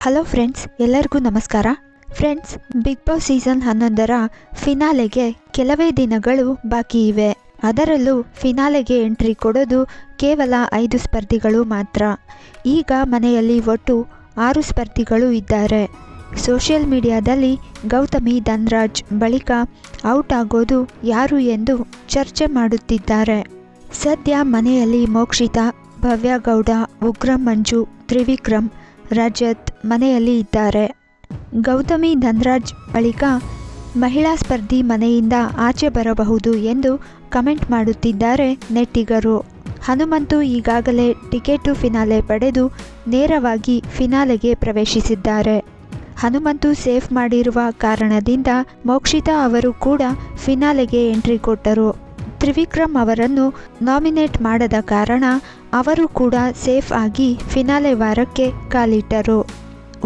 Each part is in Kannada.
ಹಲೋ ಫ್ರೆಂಡ್ಸ್, ಎಲ್ಲರಿಗೂ ನಮಸ್ಕಾರ. ಫ್ರೆಂಡ್ಸ್, ಬಿಗ್ ಬಾಸ್ ಸೀಸನ್ 11ರ ಫಿನಾಲೆಗೆ ಕೆಲವೇ ದಿನಗಳು ಬಾಕಿ ಇವೆ. ಅದರಲ್ಲೂ ಫಿನಾಲೆಗೆ ಎಂಟ್ರಿ ಕೊಡೋದು ಕೇವಲ 5 ಸ್ಪರ್ಧಿಗಳು ಮಾತ್ರ. ಈಗ ಮನೆಯಲ್ಲಿ ಒಟ್ಟು 6 ಸ್ಪರ್ಧಿಗಳು ಇದ್ದಾರೆ. ಸೋಷಿಯಲ್ ಮೀಡಿಯಾದಲ್ಲಿ ಗೌತಮಿ ಧನ್ರಾಜ್ ಬಳಿಕ ಔಟ್ ಆಗೋದು ಯಾರು ಎಂದು ಚರ್ಚೆ ಮಾಡುತ್ತಿದ್ದಾರೆ. ಸದ್ಯ ಮನೆಯಲ್ಲಿ ಮೋಕ್ಷಿತಾ, ಭವ್ಯ ಗೌಡ, ಉಗ್ರಂ ಮಂಜು, ತ್ರಿವಿಕ್ರಮ್, ರಜತ್ ಮನೆಯಲ್ಲಿ ಇದ್ದಾರೆ. ಗೌತಮಿ ಧನ್ರಾಜ್ ಬಳಿಕ ಮಹಿಳಾ ಸ್ಪರ್ಧಿ ಮನೆಯಿಂದ ಆಚೆ ಬರಬಹುದು ಎಂದು ಕಮೆಂಟ್ ಮಾಡುತ್ತಿದ್ದಾರೆ ನೆಟ್ಟಿಗರು. ಹನುಮಂತು ಈಗಾಗಲೇ ಟಿಕೆಟ್ ಟು ಫಿನಾಲೆ ಪಡೆದು ನೇರವಾಗಿ ಫಿನಾಲೆಗೆ ಪ್ರವೇಶಿಸಿದ್ದಾರೆ. ಹನುಮಂತು ಸೇಫ್ ಮಾಡಿರುವ ಕಾರಣದಿಂದ ಮೋಕ್ಷಿತಾ ಅವರು ಕೂಡ ಫಿನಾಲೆಗೆ ಎಂಟ್ರಿ ಕೊಟ್ಟರು. ತ್ರಿವಿಕ್ರಮ್ ಅವರನ್ನು ನಾಮಿನೇಟ್ ಮಾಡದ ಕಾರಣ ಅವರು ಕೂಡ ಸೇಫ್ ಆಗಿ ಫಿನಾಲೆ ವಾರಕ್ಕೆ ಕಾಲಿಟ್ಟರು.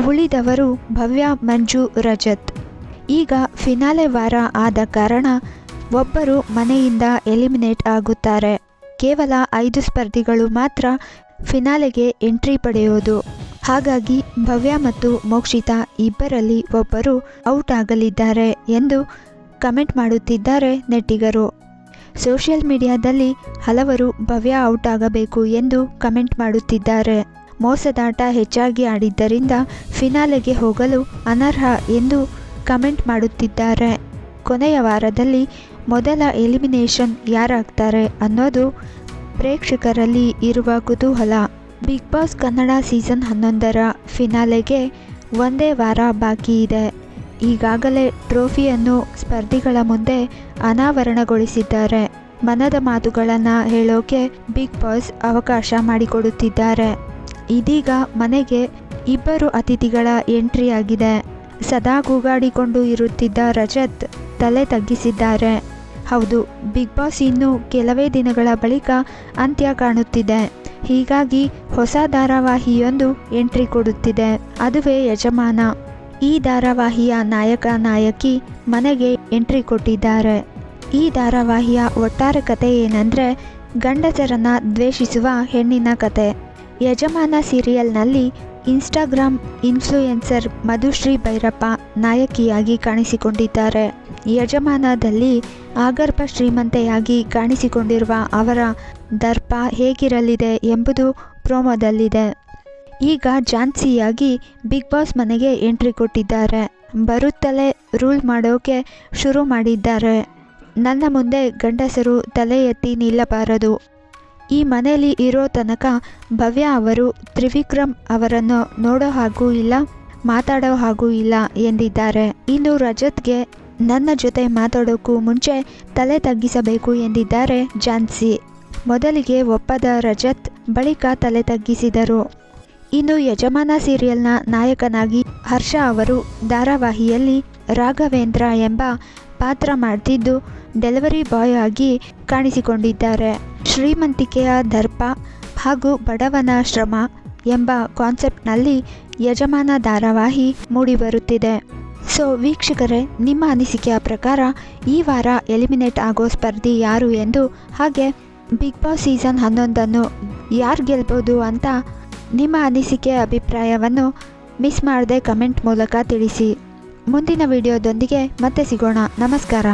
ಉಳಿದವರು ಭವ್ಯ, ಮಂಜು, ರಜತ್. ಈಗ ಫಿನಾಲೆ ವಾರ ಆದ ಕಾರಣ ಒಬ್ಬರು ಮನೆಯಿಂದ ಎಲಿಮಿನೇಟ್ ಆಗುತ್ತಾರೆ. ಕೇವಲ 5 ಸ್ಪರ್ಧಿಗಳು ಮಾತ್ರ ಫಿನಾಲೆಗೆ ಎಂಟ್ರಿ ಪಡೆಯೋದು. ಹಾಗಾಗಿ ಭವ್ಯ ಮತ್ತು ಮೋಕ್ಷಿತಾ ಇಬ್ಬರಲ್ಲಿ ಒಬ್ಬರು ಔಟ್ ಆಗಲಿದ್ದಾರೆ ಎಂದು ಕಮೆಂಟ್ ಮಾಡುತ್ತಿದ್ದಾರೆ ನೆಟ್ಟಿಗರು. ಸೋಷಿಯಲ್ ಮೀಡಿಯಾದಲ್ಲಿ ಹಲವರು ಭವ್ಯ ಔಟ್ ಆಗಬೇಕು ಎಂದು ಕಮೆಂಟ್ ಮಾಡುತ್ತಿದ್ದಾರೆ. ಮೋಸದಾಟ ಹೆಚ್ಚಾಗಿ ಆಡಿದ್ದರಿಂದ ಫಿನಾಲೆಗೆ ಹೋಗಲು ಅನರ್ಹ ಎಂದು ಕಮೆಂಟ್ ಮಾಡುತ್ತಿದ್ದಾರೆ. ಕೊನೆಯ ವಾರದಲ್ಲಿ ಮೊದಲ ಎಲಿಮಿನೇಷನ್ ಯಾರಾಗ್ತಾರೆ ಅನ್ನೋದು ಪ್ರೇಕ್ಷಕರಲ್ಲಿ ಇರುವ ಕುತೂಹಲ. ಬಿಗ್ ಬಾಸ್ ಕನ್ನಡ ಸೀಸನ್ 11ರ ಫಿನಾಲೆಗೆ ಒಂದೇ ವಾರ ಬಾಕಿ ಇದೆ. ಈಗಾಗಲೇ ಟ್ರೋಫಿಯನ್ನು ಸ್ಪರ್ಧಿಗಳ ಮುಂದೆ ಅನಾವರಣಗೊಳಿಸಿದ್ದಾರೆ. ಮನದ ಮಾತುಗಳನ್ನು ಹೇಳೋಕೆ ಬಿಗ್ ಬಾಸ್ ಅವಕಾಶ ಮಾಡಿಕೊಡುತ್ತಿದ್ದಾರೆ. ಇದೀಗ ಮನೆಗೆ ಇಬ್ಬರು ಅತಿಥಿಗಳ ಎಂಟ್ರಿ ಆಗಿದೆ. ಸದಾ ಕೂಗಾಡಿಕೊಂಡು ಇರುತ್ತಿದ್ದ ರಜತ್ ತಲೆ ತಗ್ಗಿಸಿದ್ದಾರೆ. ಹೌದು, ಬಿಗ್ ಬಾಸ್ ಇನ್ನು ಕೆಲವೇ ದಿನಗಳ ಬಳಿಕ ಅಂತ್ಯ ಕಾಣುತ್ತಿದೆ. ಹೀಗಾಗಿ ಹೊಸ ಧಾರಾವಾಹಿಯೊಂದು ಎಂಟ್ರಿ ಕೊಡುತ್ತಿದೆ. ಅದುವೇ ಯಜಮಾನ. ಈ ಧಾರಾವಾಹಿಯ ನಾಯಕ ನಾಯಕಿ ಮನೆಗೆ ಎಂಟ್ರಿ ಕೊಟ್ಟಿದ್ದಾರೆ. ಈ ಧಾರಾವಾಹಿಯ ಒಟ್ಟಾರೆ ಕತೆ ಏನಂದರೆ, ಗಂಡಸರನ್ನ ದ್ವೇಷಿಸುವ ಹೆಣ್ಣಿನ ಕತೆ. ಯಜಮಾನ ಸೀರಿಯಲ್ನಲ್ಲಿ ಇನ್ಸ್ಟಾಗ್ರಾಮ್ ಇನ್ಫ್ಲೂಯೆನ್ಸರ್ ಮಧುಶ್ರೀ ಭೈರಪ್ಪ ನಾಯಕಿಯಾಗಿ ಕಾಣಿಸಿಕೊಂಡಿದ್ದಾರೆ. ಯಜಮಾನದಲ್ಲಿ ಆಗರ್ಭ ಶ್ರೀಮಂತೆಯಾಗಿ ಕಾಣಿಸಿಕೊಂಡಿರುವ ಅವರ ದರ್ಪ ಹೇಗಿರಲಿದೆ ಎಂಬುದು ಪ್ರೋಮೋದಲ್ಲಿದೆ. ಈಗ ಝಾನ್ಸಿಯಾಗಿ ಬಿಗ್ ಬಾಸ್ ಮನೆಗೆ ಎಂಟ್ರಿ ಕೊಟ್ಟಿದ್ದಾರೆ. ಬರುತ್ತಲೇ ರೂಲ್ ಮಾಡೋಕೆ ಶುರು ಮಾಡಿದ್ದಾರೆ. ನನ್ನ ಮುಂದೆ ಗಂಡಸರು ತಲೆ ಎತ್ತಿ ನಿಲ್ಲಬಾರದು. ಈ ಮನೆಯಲ್ಲಿ ಇರೋ ತನಕ ಭವ್ಯ ಅವರು ತ್ರಿವಿಕ್ರಮ್ ಅವರನ್ನು ನೋಡೋ ಹಾಗೂ ಇಲ್ಲ, ಮಾತಾಡೋ ಹಾಗೂ ಇಲ್ಲ ಎಂದಿದ್ದಾರೆ. ಇನ್ನು ರಜತ್ಗೆ ನನ್ನ ಜೊತೆ ಮಾತಾಡೋಕ್ಕೂ ಮುಂಚೆ ತಲೆ ತಗ್ಗಿಸಬೇಕು ಎಂದಿದ್ದಾರೆ ಝಾನ್ಸಿ. ಮೊದಲಿಗೆ ಒಪ್ಪದ ರಜತ್ ಬಳಿಕ ತಲೆ ತಗ್ಗಿಸಿದರು. ಇನ್ನು ಯಜಮಾನ ಸೀರಿಯಲ್ನ ನಾಯಕನಾಗಿ ಹರ್ಷ ಅವರು ಧಾರಾವಾಹಿಯಲ್ಲಿ ರಾಘವೇಂದ್ರ ಎಂಬ ಪಾತ್ರ ಮಾಡ್ತಿದ್ದು ಡೆಲಿವರಿ ಬಾಯ್ ಆಗಿ ಕಾಣಿಸಿಕೊಂಡಿದ್ದಾರೆ. ಶ್ರೀಮಂತಿಕೆಯ ದರ್ಪ ಹಾಗೂ ಬಡವನ ಶ್ರಮ ಎಂಬ ಕಾನ್ಸೆಪ್ಟ್ನಲ್ಲಿ ಯಜಮಾನ ಧಾರಾವಾಹಿ ಮೂಡಿಬರುತ್ತಿದೆ. ಸೊ ವೀಕ್ಷಕರೇ, ನಿಮ್ಮ ಅನಿಸಿಕೆಯ ಪ್ರಕಾರ ಈ ವಾರ ಎಲಿಮಿನೇಟ್ ಆಗೋ ಸ್ಪರ್ಧಿ ಯಾರು ಎಂದು, ಹಾಗೆ ಬಿಗ್ ಬಾಸ್ ಸೀಸನ್ 11 ಯಾರು ಗೆಲ್ಬೋದು ಅಂತ ನಿಮ್ಮ ಅನಿಸಿಕೆ ಅಭಿಪ್ರಾಯವನ್ನು ಮಿಸ್ ಮಾಡದೆ ಕಮೆಂಟ್ ಮೂಲಕ ತಿಳಿಸಿ. ಮುಂದಿನ ವಿಡಿಯೋದೊಂದಿಗೆ ಮತ್ತೆ ಸಿಗೋಣ. ನಮಸ್ಕಾರ.